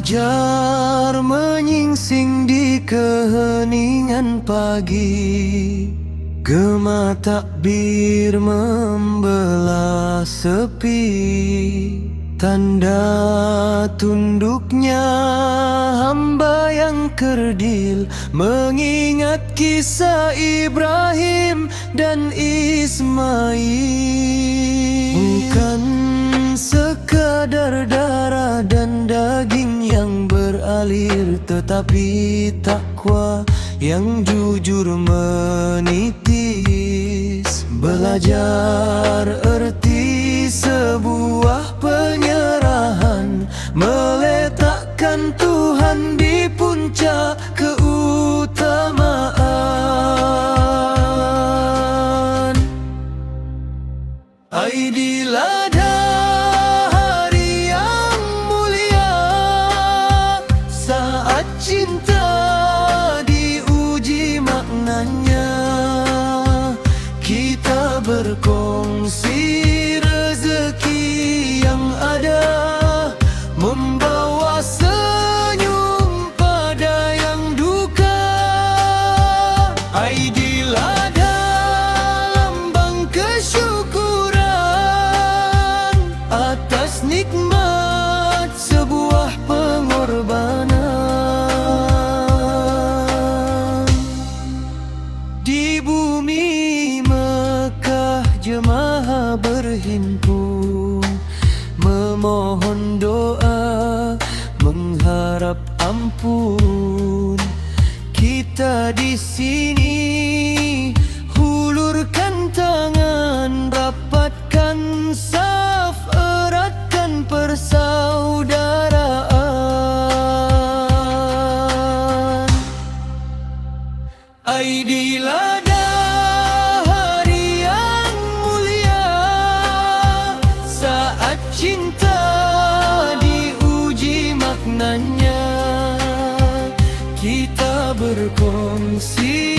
Fajar menyingsing di keheningan pagi, gema takbir membelah sepi, tanda tunduknya hamba yang kerdil, mengingat kisah Ibrahim dan Ismail. Bukan sekadar darah dan daging yang beralir, tetapi takwa yang jujur menitis. Belajar erti sebuah penyerahan, meletakkan Tuhan di puncak keutamaan. Aidilada hari yang mulia, saat cinta diuji maknanya. Kita berkongsi rezeki yang ada, membawa senyum pada yang duka. Aidilada lambang kesyukuran atas nikmat sebuah pengorbanan. Di bumi Mekah jemaah berhimpun, memohon doa, mengharap ampun. Kita di sini hulurkan tangan, rapatkan saf, eratkan persaudaraan. Aidilada hari yang mulia, saat cinta diuji maknanya. Kita berkongsi